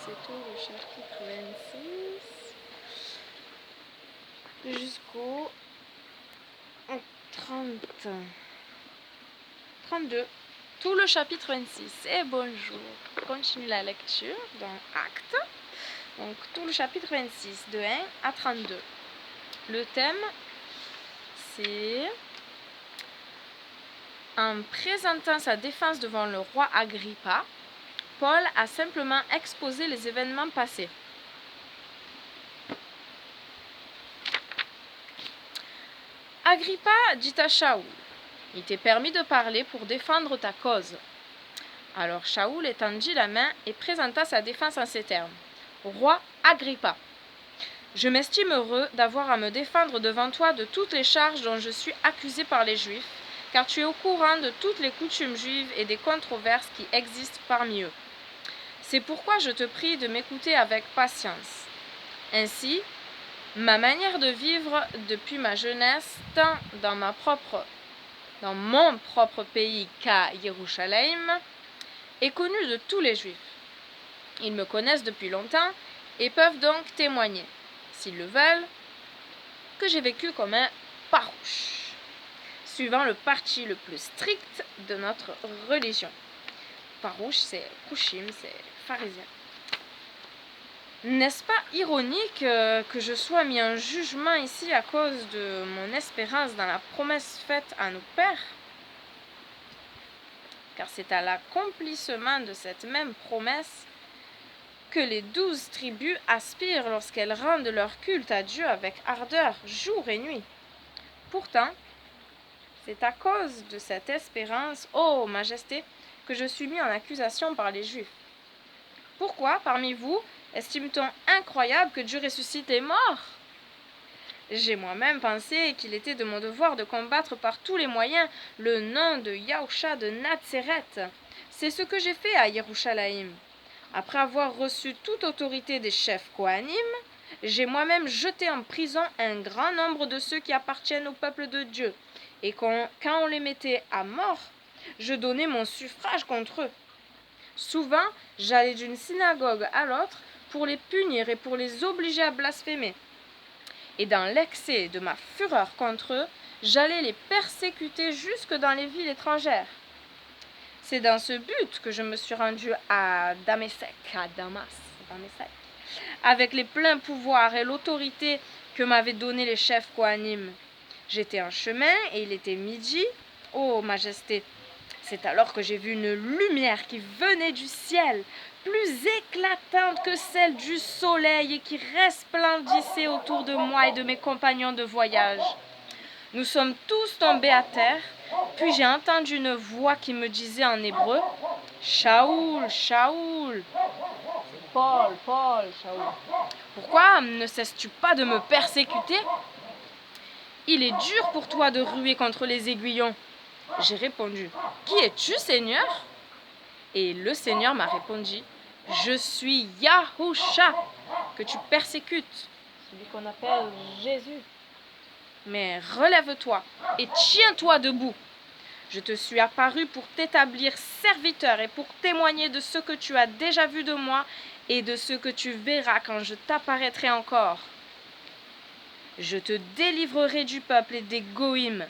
c'est tout le chapitre 26 jusqu'au 32. Tout le chapitre 26. Et bonjour. On continue la lecture dans Actes. Donc tout le chapitre 26, de 1 à 32. Le thème, c'est en présentant sa défense devant le roi Agrippa, Paul a simplement exposé les événements passés. Agrippa dit à Shaoul, « Il t'est permis de parler pour défendre ta cause. » Alors Shaoul étendit la main et présenta sa défense en ces termes. « Roi Agrippa, je m'estime heureux d'avoir à me défendre devant toi de toutes les charges dont je suis accusé par les Juifs, car tu es au courant de toutes les coutumes juives et des controverses qui existent parmi eux. C'est pourquoi je te prie de m'écouter avec patience. Ainsi, ma manière de vivre depuis ma jeunesse, tant dans mon propre pays qu'à Jérusalem, est connue de tous les Juifs. Ils me connaissent depuis longtemps et peuvent donc témoigner, s'ils le veulent, que j'ai vécu comme un farouche, suivant le parti le plus strict de notre religion. Farouche, c'est Kouchim, c'est pharisien. N'est-ce pas ironique que je sois mis en jugement ici à cause de mon espérance dans la promesse faite à nos pères? Car c'est à l'accomplissement de cette même promesse que les 12 tribus aspirent lorsqu'elles rendent leur culte à Dieu avec ardeur, jour et nuit. Pourtant, c'est à cause de cette espérance, ô Majesté, que je suis mis en accusation par les Juifs. Pourquoi, parmi vous, estime-t-on incroyable que Dieu ressuscite les morts? J'ai moi-même pensé qu'il était de mon devoir de combattre par tous les moyens le nom de Yahushua de Nazareth. C'est ce que j'ai fait à Yerushalayim. Après avoir reçu toute autorité des chefs Kohanim, j'ai moi-même jeté en prison un grand nombre de ceux qui appartiennent au peuple de Dieu. Et quand on les mettait à mort, je donnais mon suffrage contre eux. Souvent, j'allais d'une synagogue à l'autre pour les punir et pour les obliger à blasphémer. Et dans l'excès de ma fureur contre eux, j'allais les persécuter jusque dans les villes étrangères. C'est dans ce but que je me suis rendu à Damas, avec les pleins pouvoirs et l'autorité que m'avaient donné les chefs Kohanim. J'étais en chemin et il était midi. Ô Majesté, c'est alors que j'ai vu une lumière qui venait du ciel, plus éclatante que celle du soleil et qui resplendissait autour de moi et de mes compagnons de voyage. Nous sommes tous tombés à terre, puis j'ai entendu une voix qui me disait en hébreu, « Shaoul, Shaoul !» Paul, Shaoul. « Pourquoi ne cesses-tu pas de me persécuter? Il est dur pour toi de ruer contre les aiguillons. » J'ai répondu, « Qui es-tu, Seigneur ?» Et le Seigneur m'a répondu, « Je suis Yahusha, que tu persécutes, celui qu'on appelle Jésus. Mais relève-toi et tiens-toi debout. Je te suis apparu pour t'établir serviteur et pour témoigner de ce que tu as déjà vu de moi et de ce que tu verras quand je t'apparaîtrai encore. Je te délivrerai du peuple et des goïms.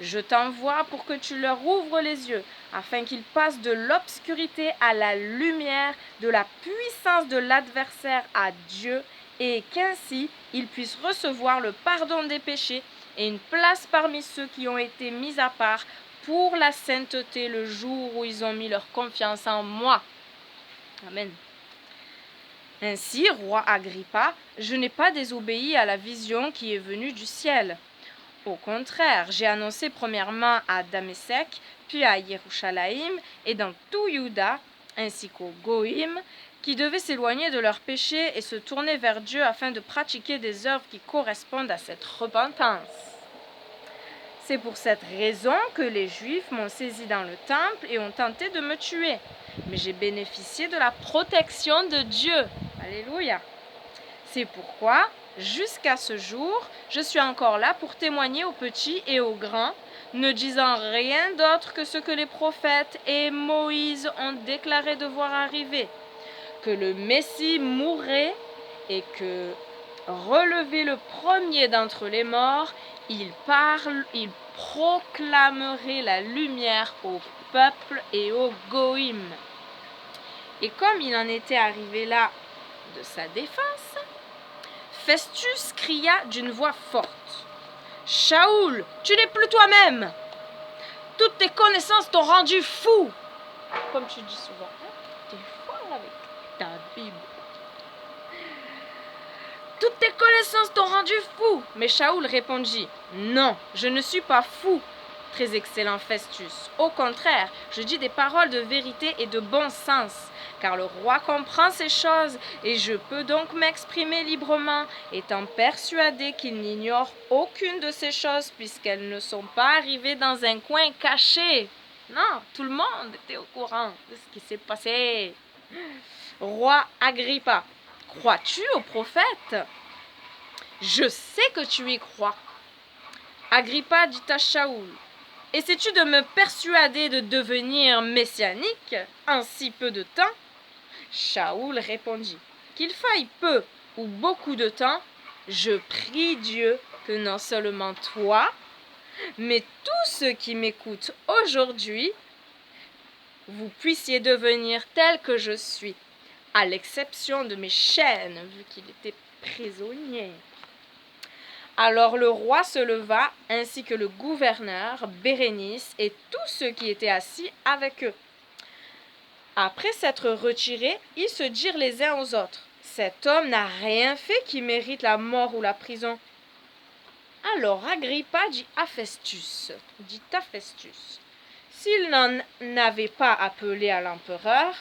Je t'envoie pour que tu leur ouvres les yeux, afin qu'ils passent de l'obscurité à la lumière, de la puissance de l'adversaire à Dieu, et qu'ainsi ils puissent recevoir le pardon des péchés et une place parmi ceux qui ont été mis à part pour la sainteté le jour où ils ont mis leur confiance en moi. » Amen. Ainsi, roi Agrippa, je n'ai pas désobéi à la vision qui est venue du ciel. Au contraire, j'ai annoncé premièrement à Damasek, puis à Yerushalayim et dans tout Juda, ainsi qu'aux Goïm, qui devaient s'éloigner de leurs péchés et se tourner vers Dieu afin de pratiquer des œuvres qui correspondent à cette repentance. C'est pour cette raison que les Juifs m'ont saisi dans le temple et ont tenté de me tuer. Mais j'ai bénéficié de la protection de Dieu. Alléluia. C'est pourquoi, jusqu'à ce jour, je suis encore là pour témoigner aux petits et aux grands, ne disant rien d'autre que ce que les prophètes et Moïse ont déclaré devoir arriver, que le Messie mourrait et que, relevé le premier d'entre les morts, il proclamerait la lumière au peuple et au goïm. Et comme il en était arrivé là de sa défense, Festus cria d'une voix forte: « Shaoul, tu n'es plus toi-même! Toutes tes connaissances t'ont rendu fou! » Comme tu dis souvent, hein, t'es fort avec ta Bible. Toutes tes connaissances t'ont rendu fou. Mais Shaoul répondit: Non, je ne suis pas fou, très excellent Festus. Au contraire, je dis des paroles de vérité et de bon sens, car le roi comprend ces choses, et je peux donc m'exprimer librement, étant persuadé qu'il n'ignore aucune de ces choses, puisqu'elles ne sont pas arrivées dans un coin caché. Non, tout le monde était au courant de ce qui s'est passé. Roi Agrippa, crois-tu au prophète? Je sais que tu y crois. Agrippa dit à Shaoul: essaies-tu de me persuader de devenir messianique en si peu de temps? Shaoul répondit: qu'il faille peu ou beaucoup de temps, je prie Dieu que non seulement toi, mais tous ceux qui m'écoutent aujourd'hui, vous puissiez devenir tel que je suis, à l'exception de mes chaînes, vu qu'il était prisonnier. Alors le roi se leva, ainsi que le gouverneur, Bérénice, et tous ceux qui étaient assis avec eux. Après s'être retirés, ils se dirent les uns aux autres: cet homme n'a rien fait qui mérite la mort ou la prison. Alors Agrippa dit à Festus, s'il n'en avait pas appelé à l'empereur,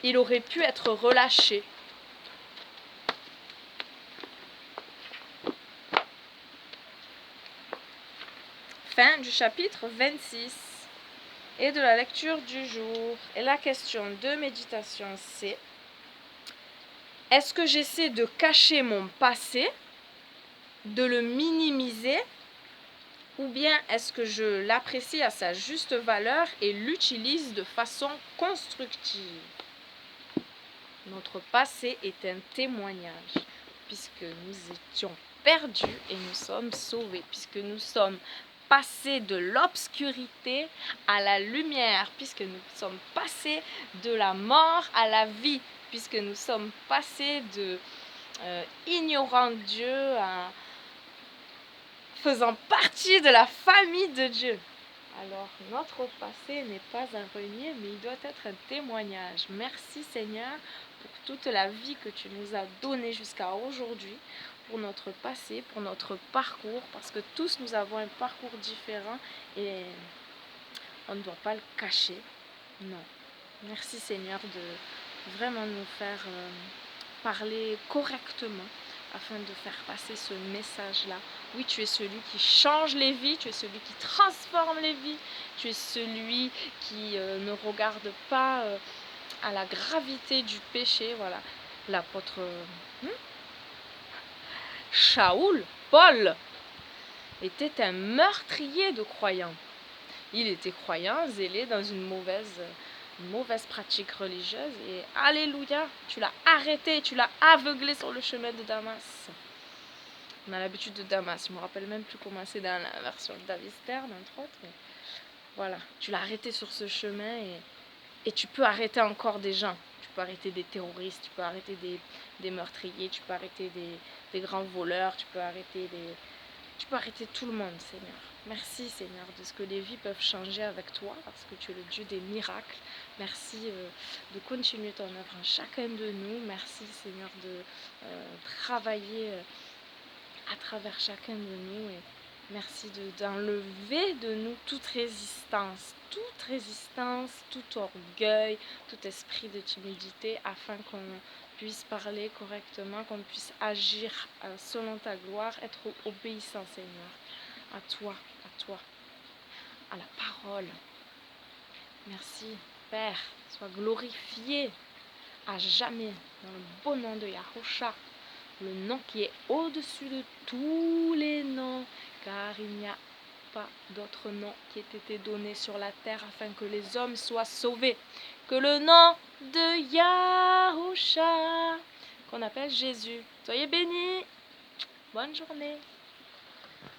il aurait pu être relâché. Fin du chapitre 26 et de la lecture du jour. Et la question de méditation, c'est: est-ce que j'essaie de cacher mon passé, de le minimiser, ou bien est-ce que je l'apprécie à sa juste valeur et l'utilise de façon constructive? Notre passé est un témoignage, puisque nous étions perdus et nous sommes sauvés, puisque nous sommes passés de l'obscurité à la lumière, puisque nous sommes passés de la mort à la vie, puisque nous sommes passés de ignorant Dieu à faisant partie de la famille de Dieu. Alors, notre passé n'est pas un renier, mais il doit être un témoignage. Merci Seigneur pour toute la vie que tu nous as donnée jusqu'à aujourd'hui, pour notre passé, pour notre parcours, parce que tous nous avons un parcours différent et on ne doit pas le cacher. Non. Merci Seigneur de vraiment nous faire parler correctement afin de faire passer ce message-là. Oui, tu es celui qui change les vies, tu es celui qui transforme les vies, tu es celui qui ne regarde pas à la gravité du péché. Voilà, l'apôtre Shaoul, Paul, était un meurtrier de croyants. Il était croyant, zélé dans une mauvaise pratique religieuse, et alléluia, tu l'as arrêté, tu l'as aveuglé sur le chemin de Damas. On a l'habitude de Damas, je ne me rappelle même plus comment c'est dans la version de David Stern, entre autres. Mais voilà, tu l'as arrêté sur ce chemin, et tu peux arrêter encore des gens. Tu peux arrêter des terroristes, tu peux arrêter des meurtriers, tu peux arrêter des grands voleurs, tu peux arrêter tout le monde, Seigneur. Merci, Seigneur, de ce que les vies peuvent changer avec toi, parce que tu es le Dieu des miracles. Merci de continuer ton œuvre en chacun de nous. Merci, Seigneur, de travailler à travers chacun de nous. Et merci d'enlever de nous toute résistance, tout orgueil, tout esprit de timidité, afin qu'on puisse parler correctement, qu'on puisse agir selon ta gloire, être obéissant, Seigneur, à toi, à la parole. Merci, Père, sois glorifié à jamais dans le beau nom de Yahusha, le nom qui est au-dessus de tous les noms, car il n'y a pas d'autre nom qui ait été donné sur la terre afin que les hommes soient sauvés que le nom de Yahusha, qu'on appelle Jésus. Soyez bénis. Bonne journée.